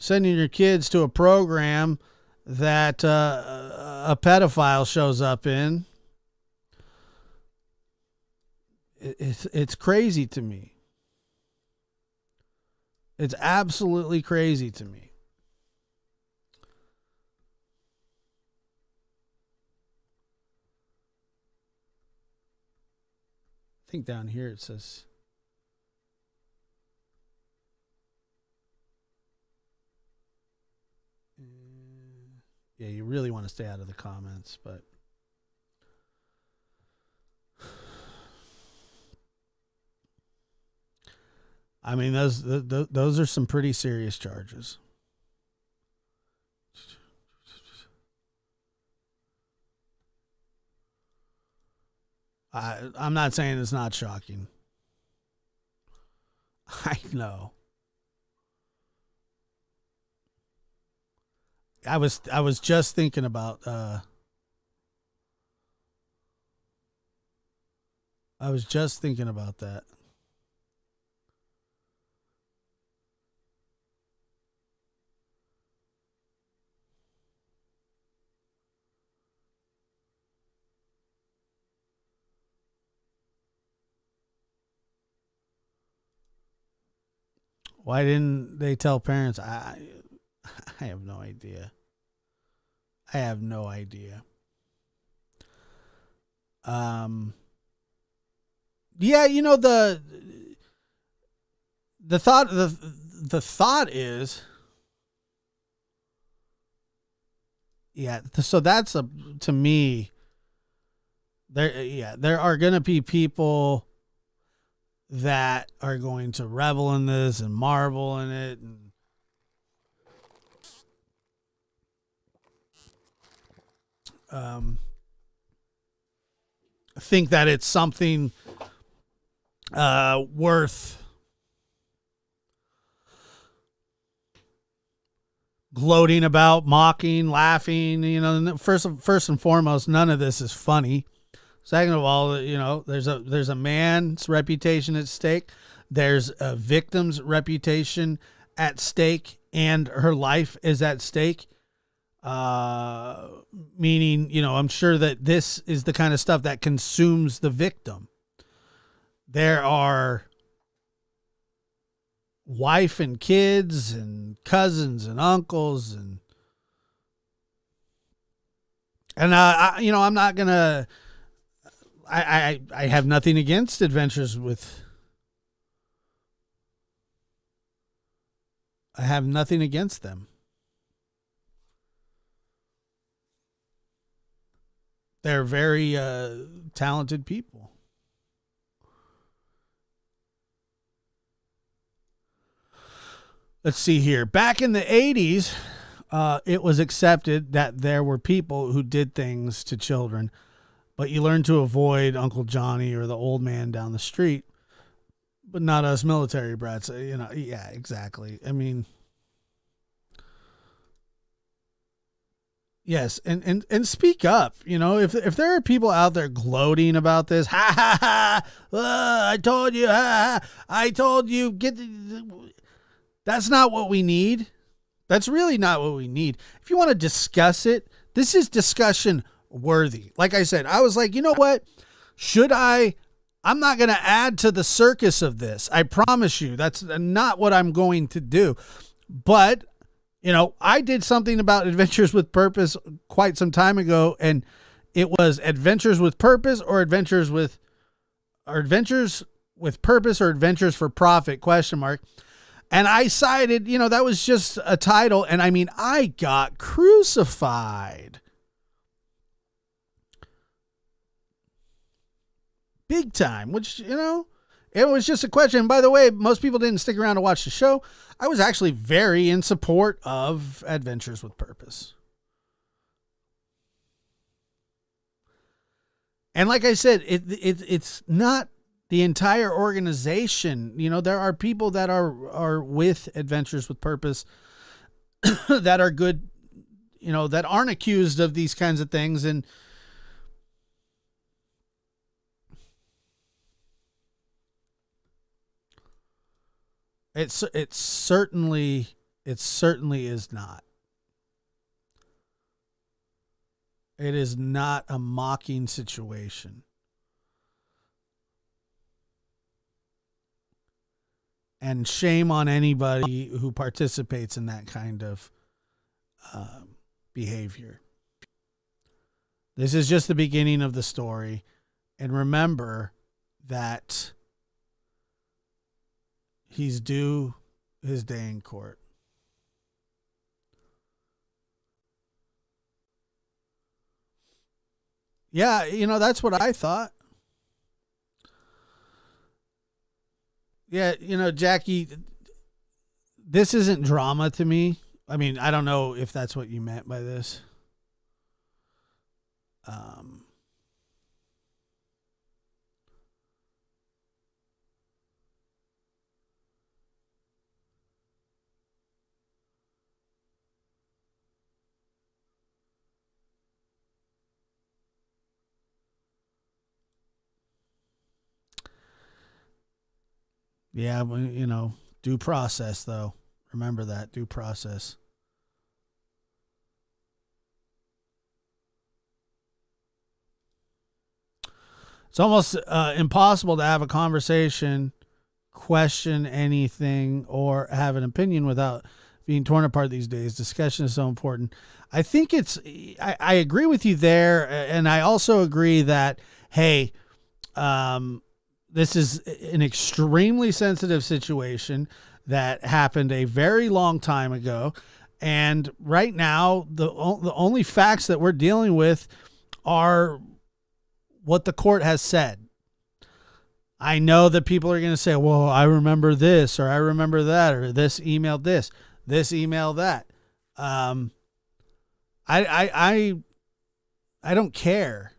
your kids to a program that a pedophile shows up in. It's crazy to me. It's absolutely crazy to me. I think down here it says. Yeah, you really want to stay out of the comments, but I mean those are some pretty serious charges. I'm not saying it's not shocking. I know. I was just thinking about that. Why didn't they tell parents? I have no idea. I have no idea. Yeah, you know the thought is, yeah. So that's to me. There are going to be people that are going to revel in this and marvel in it and think that it's something worth gloating about, mocking, laughing. You know, first and foremost, none of this is funny. Second of all, you know, there's a man's reputation at stake. There's a victim's reputation at stake, and her life is at stake. Meaning, you know, I'm sure that this is the kind of stuff that consumes the victim. There are wife and kids and cousins and uncles and you know, I'm not gonna. I have nothing against adventures with. I have nothing against them. They're very talented people. Let's see here. Back in the 80s, it was accepted that there were people who did things to children, but you learn to avoid Uncle Johnny or the old man down the street, but not us military brats. You know, yeah, exactly. I mean, yes, and speak up. You know, if there are people out there gloating about this, ha ha ha, I told you, ha, ha, I told you, that's not what we need. That's really not what we need. If you want to discuss it, this is discussion worthy. Like I said, I was like, you know what? I'm not going to add to the circus of this. I promise you, that's not what I'm going to do. But, you know, I did something about Adventures with Purpose quite some time ago, and it was Adventures with Purpose or Adventures with Purpose or Adventures for Profit ? And I cited, you know, that was just a title. And I mean, I got crucified. Big time, which, you know, it was just a question. And by the way, most people didn't stick around to watch the show. I was actually very in support of Adventures with Purpose. And like I said, it's not the entire organization. You know, there are people that are with Adventures with Purpose that are good, you know, that aren't accused of these kinds of things. And it certainly is not. It is not a mocking situation. And shame on anybody who participates in that kind of behavior. This is just the beginning of the story. And remember that he's due his day in court. Yeah, that's what I thought. Yeah, Jackie, this isn't drama to me. I mean, I don't know if that's what you meant by this. Yeah, due process, though. Remember that, due process. It's almost impossible to have a conversation, question anything, or have an opinion without being torn apart these days. Discussion is so important. I think I agree with you there. And I also agree that, hey, this is an extremely sensitive situation that happened a very long time ago. And right now, the only facts that we're dealing with are what the court has said. I know that people are going to say, well, I remember this, or I remember that, or this emailed this emailed that. I don't care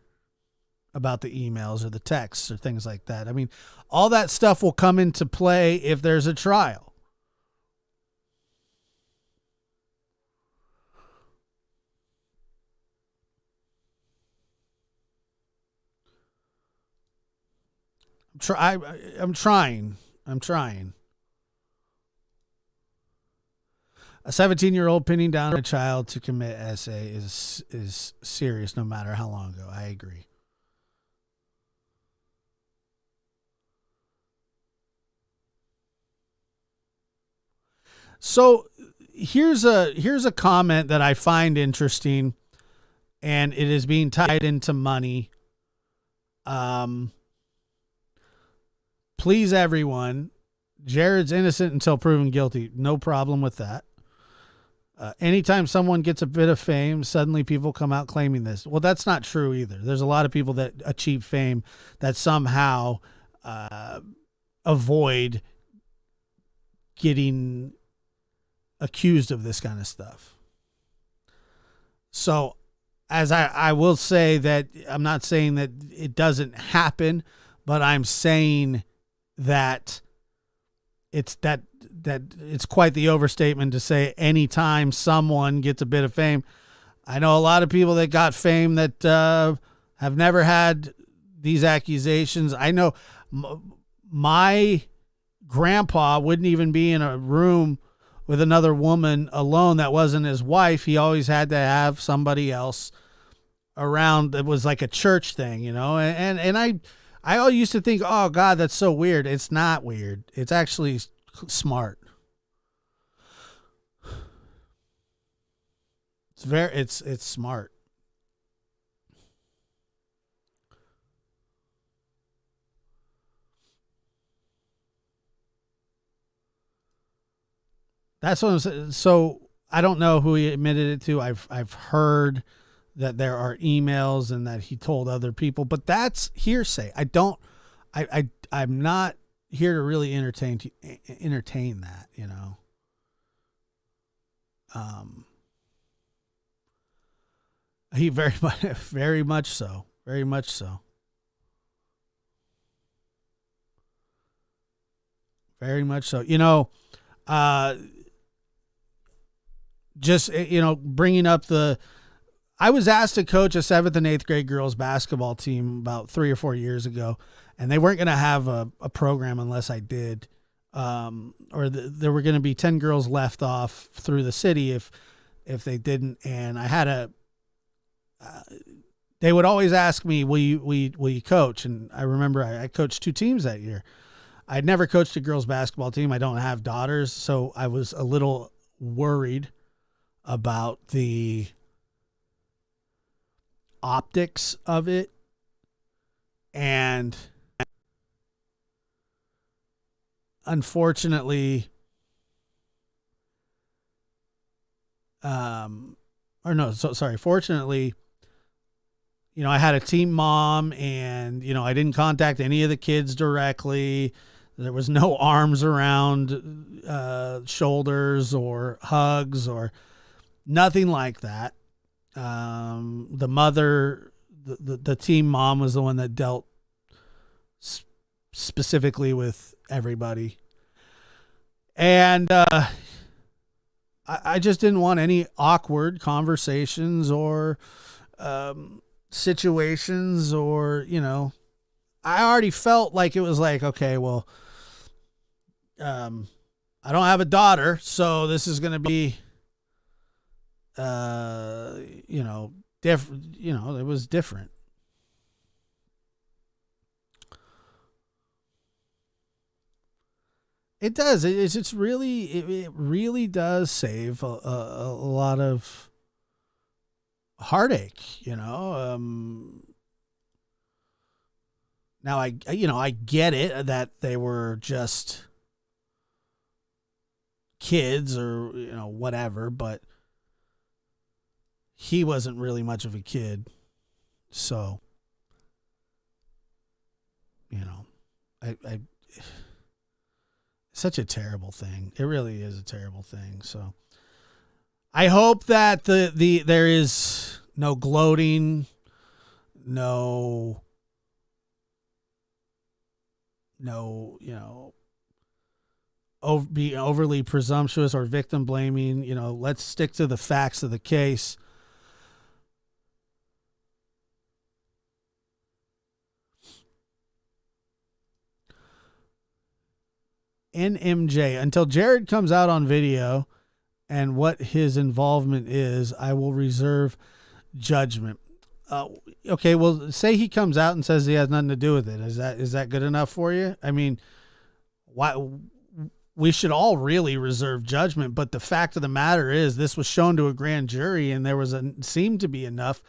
about the emails or the texts or things like that. I mean, all that stuff will come into play if there's a trial. I'm trying. A 17-year-old pinning down a child to commit SA is serious no matter how long ago. I agree. So here's a comment that I find interesting, and it is being tied into money. Please, everyone, Jared's innocent until proven guilty. No problem with that. Anytime someone gets a bit of fame, suddenly people come out claiming this. Well, that's not true either. There's a lot of people that achieve fame that somehow avoid getting accused of this kind of stuff. So, as I will say that I'm not saying that it doesn't happen, but I'm saying that it's quite the overstatement to say anytime someone gets a bit of fame. I know a lot of people that got fame that have never had these accusations. I know my grandpa wouldn't even be in a room with another woman alone that wasn't his wife. He always had to have somebody else around. It was like a church thing, and I all used to think, oh God, that's so weird. It's not weird. It's actually smart. It's smart. That's what I'm saying. So I don't know who he admitted it to. I've heard that there are emails and that he told other people, but that's hearsay. I'm not here to really entertain that, He very much so. Very much so. Just, bringing up I was asked to coach a 7th and 8th grade girls basketball team about 3 or 4 years ago, and they weren't going to have a program unless I did. There were going to be 10 girls left off through the city if they didn't. And I had they would always ask me, will you coach? And I remember I coached 2 teams that year. I'd never coached a girls basketball team. I don't have daughters, so I was a little worried about the optics of it. And unfortunately, fortunately, I had a team mom, and, I didn't contact any of the kids directly. There was no arms around shoulders or hugs or nothing like that. The mother, the team mom, was the one that dealt specifically with everybody. And I just didn't want any awkward conversations or situations, or, I already felt like it was like, okay, well, I don't have a daughter, so this is going to be, different. It was different. It does. It really does save a lot of heartache, Now I get it that they were just kids or, whatever, but he wasn't really much of a kid. So, such a terrible thing. It really is a terrible thing. So I hope that there is no gloating, no, be overly presumptuous or victim blaming. Let's stick to the facts of the case. NMJ, until Jared comes out on video and what his involvement is, I will reserve judgment. Okay, well, say he comes out and says he has nothing to do with it. Is that good enough for you? I mean, why? We should all really reserve judgment, but the fact of the matter is, this was shown to a grand jury, and there seemed to be enough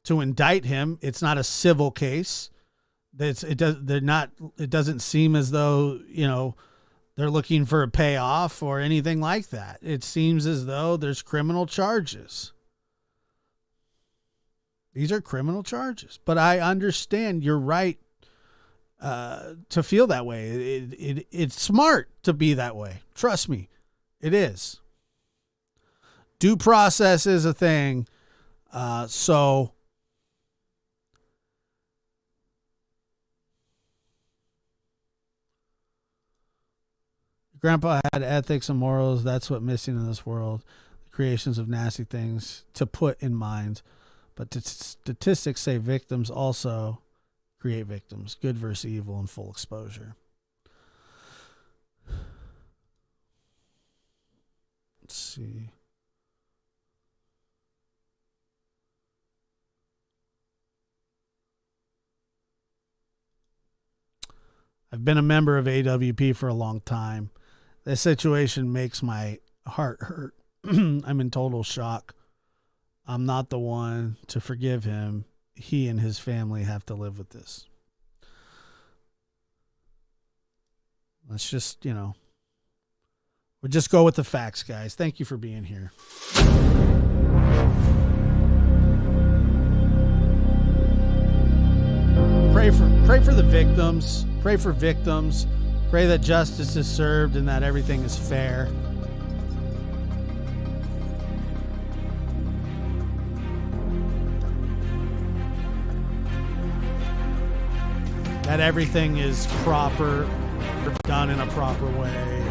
to indict him. It's not a civil case. It doesn't seem as though they're looking for a payoff or anything like that. It seems as though there's criminal charges. These are criminal charges. But I understand you're right to feel that way. It's smart to be that way. Trust me, it is. Due process is a thing. So Grandpa had ethics and morals. That's what's missing in this world. The creations of nasty things to put in minds. But statistics say victims also create victims. Good versus evil and full exposure. Let's see. I've been a member of AWP for a long time. This situation makes my heart hurt. I'm in total shock. I'm not the one to forgive him. He and his family have to live with this. Let's just, we'll just go with the facts, guys. Thank you for being here. Pray for the victims. Pray for victims. Pray that justice is served and that everything is fair. That everything is proper, done in a proper way.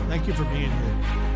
Thank you for being here.